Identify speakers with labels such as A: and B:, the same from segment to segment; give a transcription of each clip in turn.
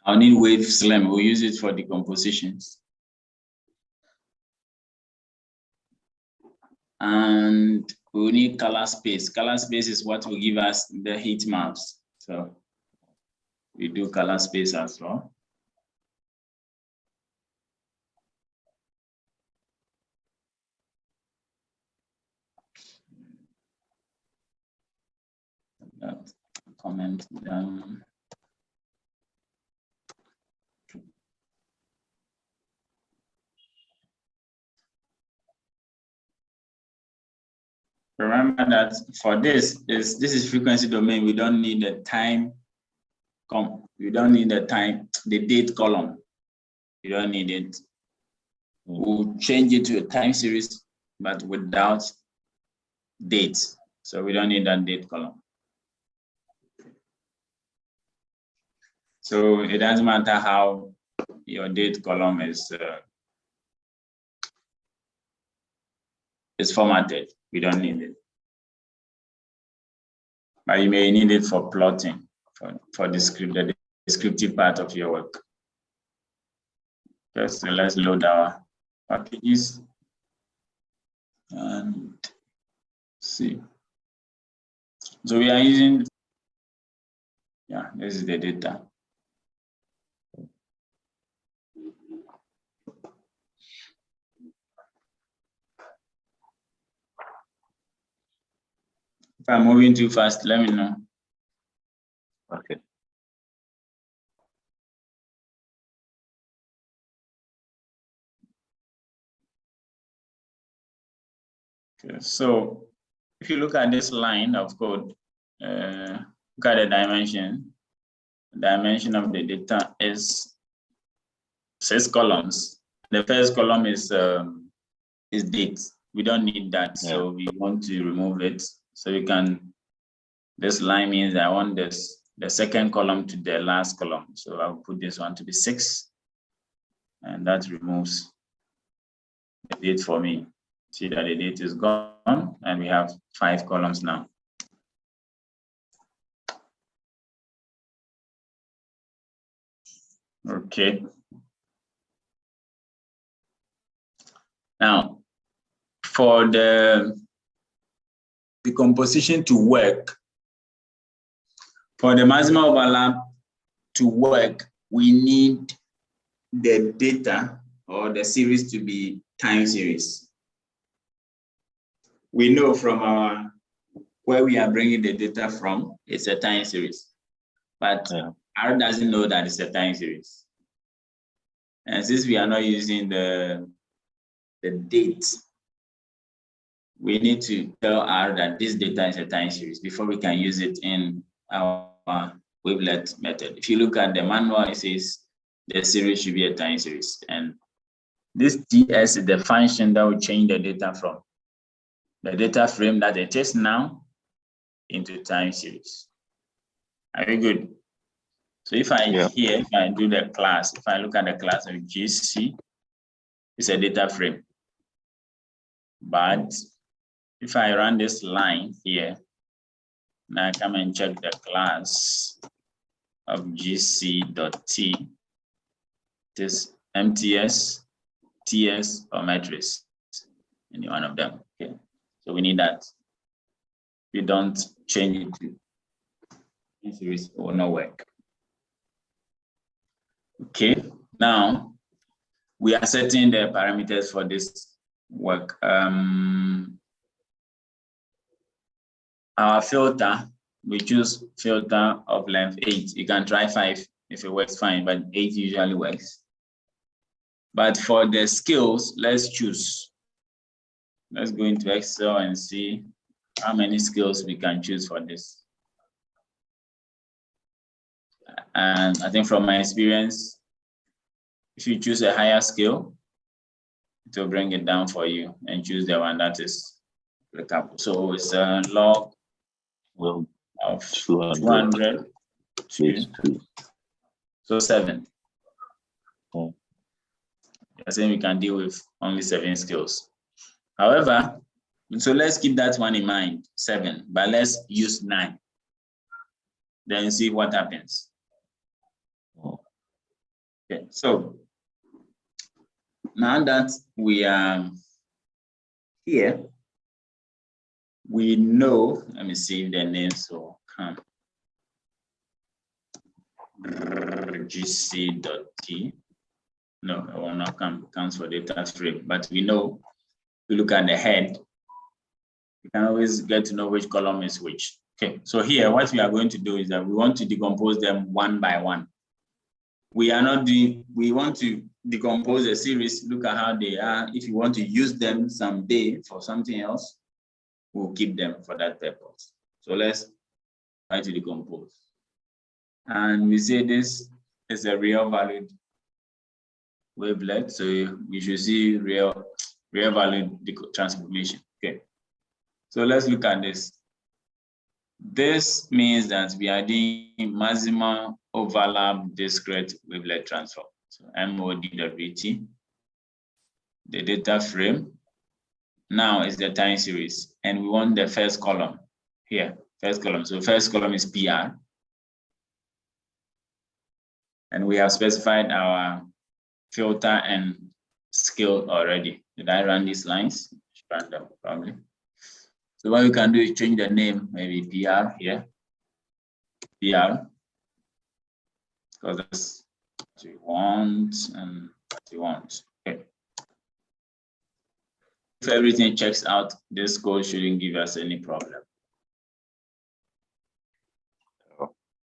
A: I'll need wave slim. We'll use it for decompositions. And we'll need color space. Color space is what will give us the heat maps. So we do color space as well. That comment down. Remember that for this is frequency domain. We don't need the time. We don't need the date column. You don't need it. We'll change it to a time series, but without dates. So we don't need that date column. So it doesn't matter how your date column is formatted. We don't need it. But you may need it for plotting, for the descriptive part of your work. Okay, so let's load our packages and see. So we are using, yeah, this is the data. If I'm moving too fast, let me know.
B: Okay.
A: Okay, so if you look at this line of code, look at the dimension. The dimension of the data is 6 columns. The first column is date. We don't need that, so we want to remove it. So we can. This line means I want the second column to the last column. So I'll put this one to be 6, and that removes the date for me. See that the date is gone, and we have 5 columns now. Okay. Now, for the decomposition to work, for the maximal overlap to work, we need the data or the series to be time series. We know from where we are bringing the data from, it's a time series, but R doesn't know that it's a time series. And since we are not using the date, we need to tell R that this data is a time series before we can use it in our wavelet method. If you look at the manual, it says the series should be a time series. And this TS is the function that will change the data from the data frame that it is now into time series. Are we good? So if I if I do the class, if I look at the class of GC, it's a data frame. But if I run this line here, now I come and check the class of gc.t, this MTS, TS, or matrix, any one of them. Okay, so we need that. If you don't change it to series, it will not work. Okay, now we are setting the parameters for this work. Our filter, we choose filter of length 8. You can try 5 if it works fine, but 8 usually works. But for the scales, let's choose. Let's go into Excel and see how many scales we can choose for this. And I think from my experience, if you choose a higher scale, it will bring it down for you and choose the one that is applicable. So it's a log of 200 to 2. So 7. You're saying we can deal with only 7 scales. However, so let's keep that one in mind, 7, but let's use 9. Then see what happens. Okay, so now that we are here, we know, let me see the name, so come gc.t. No, it will not come, comes for data frame, but we know, if we look at the head, we can always get to know which column is which. Okay, so here, what we are going to do is that we want to decompose them one by one. We are not doing, we want to decompose a series, look at how they are. If you want to use them someday for something else, we'll keep them for that purpose. So let's try to decompose. And we say this is a real valued wavelet, so we should see real valued transformation. Okay, so let's look at this. This means that we are doing maximal overlap discrete wavelet transform. So MODWT, the data frame. Now is the time series, and we want the first column here. First column. So first column is PR. And we have specified our filter and scale already. Did I run these lines? Run them probably. So what we can do is change the name, maybe PR here. PR. Because that's what we want and what we want. Okay. If everything checks out, this code shouldn't give us any problem.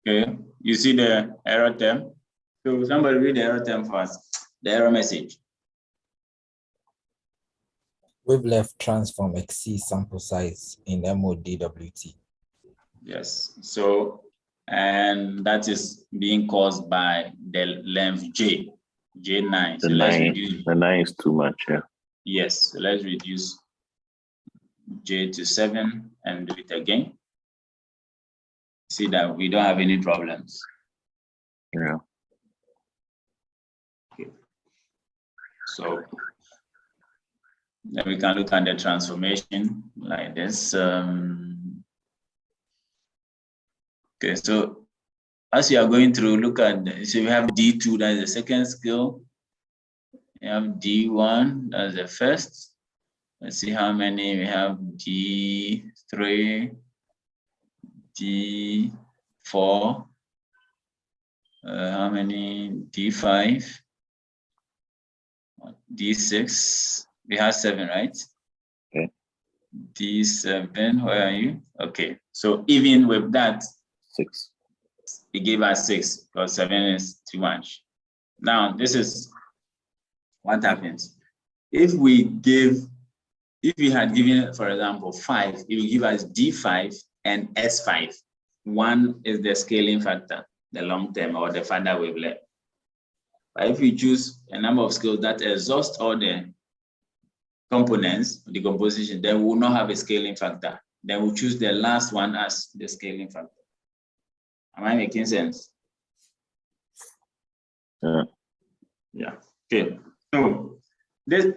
A: Okay, you see the error term? So somebody read the error term for us, the error message.
C: Wavelet transform exceeds sample size in MODWT.
A: Yes, so, and that is being caused by the length J9. So let's reduce.
B: The 9 is too much, yeah.
A: Yes, so let's reduce J to 7 and do it again. See that we don't have any problems.
B: Yeah.
A: Okay. So then we can look at the transformation like this. Okay, so as you are going through, look at, so we have D2, that is the second scale. We have D1, that's the first. Let's see how many we have. D3, D4, how many? D5, D6, we have 7, right?
B: Okay.
A: D7, where are you? Okay, so even with that,
B: 6.
A: It gave us 6 because 7 is too much. Now, this is what happens. If we had given, for example, 5, it will give us D5 and S5. 1 is the scaling factor, the long term or the further wavelet. But if we choose a number of scales that exhaust all the components, the decomposition, then we will not have a scaling factor. Then we'll choose the last one as the scaling factor. Am I making sense? Yeah. Okay. So this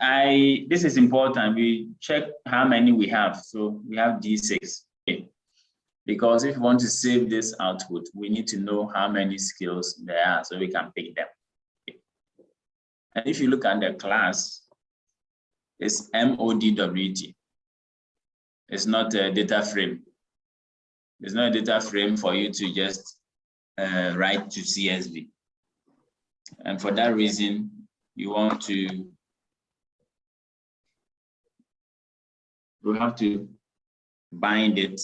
A: is important. We check how many we have. So we have D6. Okay. Because if we want to save this output, we need to know how many scales there are so we can pick them. Okay. And if you look at the class, it's MODWT. It's not a data frame. There's no data frame for you to just write to CSV. And for that reason, you have to bind it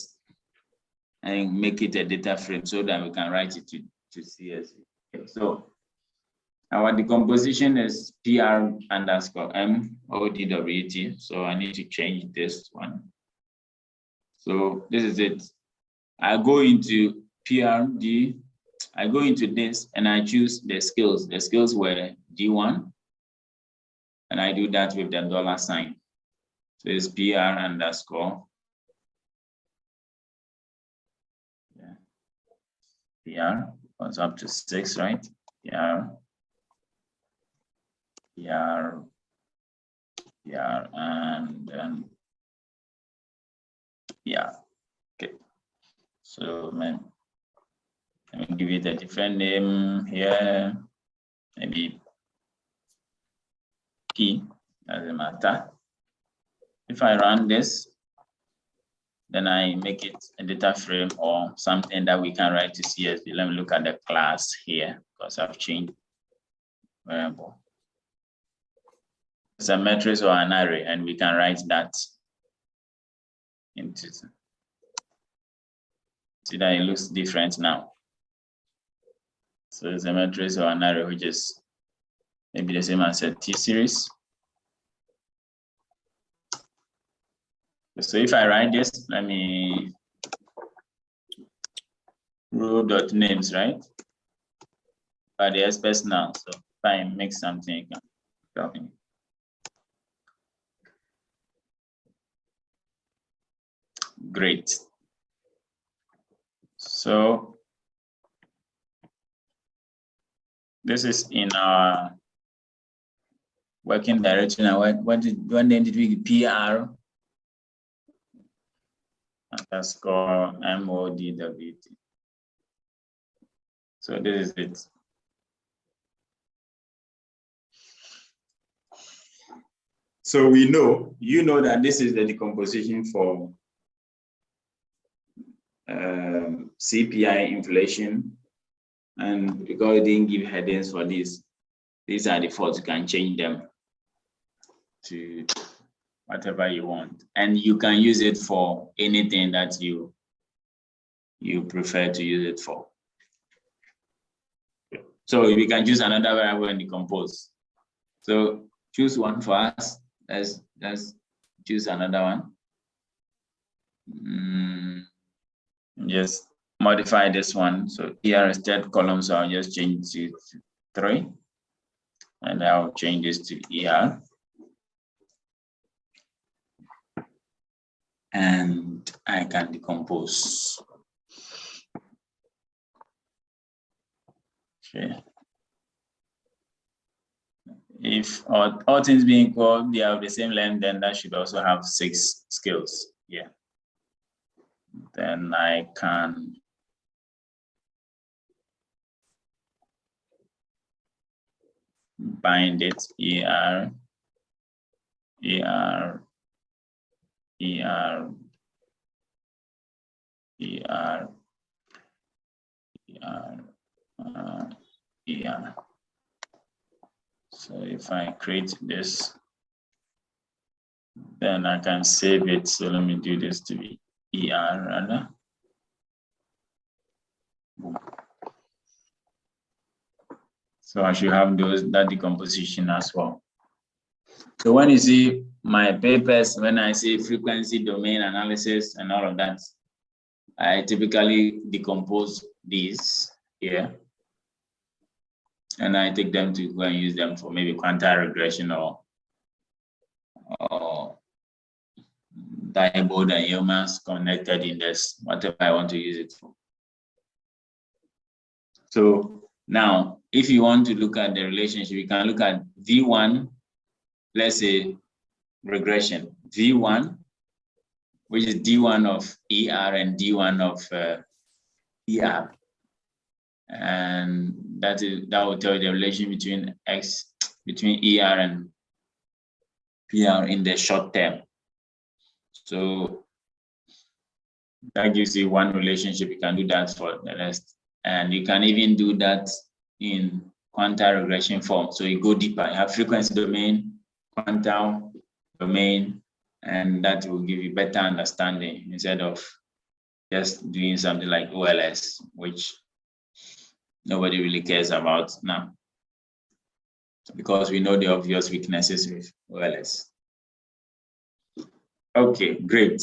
A: and make it a data frame so that we can write it to CSV. Okay, so our decomposition is PR_MODWT. So I need to change this one. So this is it. I go into PRD, I go into this and I choose the scales. The scales were D1, and I do that with the $sign. So it's PR_. Yeah. PR goes up to 6, right? PR, and then PR. Okay. So let me give it a different name here. maybe P, doesn't matter. If I run this, then I make it a data frame or something that we can write to CSV. Let me look at the class here because I've changed variable. It's a matrix or an array, and we can write that into. See that it looks different now. So it's a matrix or an array, which is maybe the same as a T series. So if I write this, let me row.names, right? But the express now. So if I make something, great. So this is in our working direction. What name did we give? PR _ MODWT. So this is it. So we know, you know that this is the decomposition for CPI inflation, and because it didn't give headings for this, these are the defaults. You can change them to whatever you want, and you can use it for anything that you prefer to use it for. So we can choose another variable and decompose. So choose one for us. Let's choose another one. Just modify this one. So here is third column, so I'll just change it to 3, and I'll change this to ER. And I can decompose. Okay. If all things being equal, they have the same length, then that should also have 6 scales. Yeah. Then I can bind it ER, ER, ER, ER, ER, ER. So if I create this, then I can save it. So let me do this to be ER rather. Boom. So I should have that decomposition as well. So when you see my papers, when I say frequency domain analysis and all of that, I typically decompose these here, and I take them to go and use them for maybe quantile regression or diode and Yeomans connected index, whatever I want to use it for. So now, if you want to look at the relationship, you can look at V1, let's say regression, V1, which is D1 of ER and D1 of ER. And that will tell you the relation between ER and PR in the short term. So that gives you one relationship. You can do that for the rest. And you can even do that in quantile regression form. So you go deeper. You have frequency domain, quantile domain, and that will give you better understanding instead of just doing something like OLS, which nobody really cares about now, because we know the obvious weaknesses with OLS. Okay, great.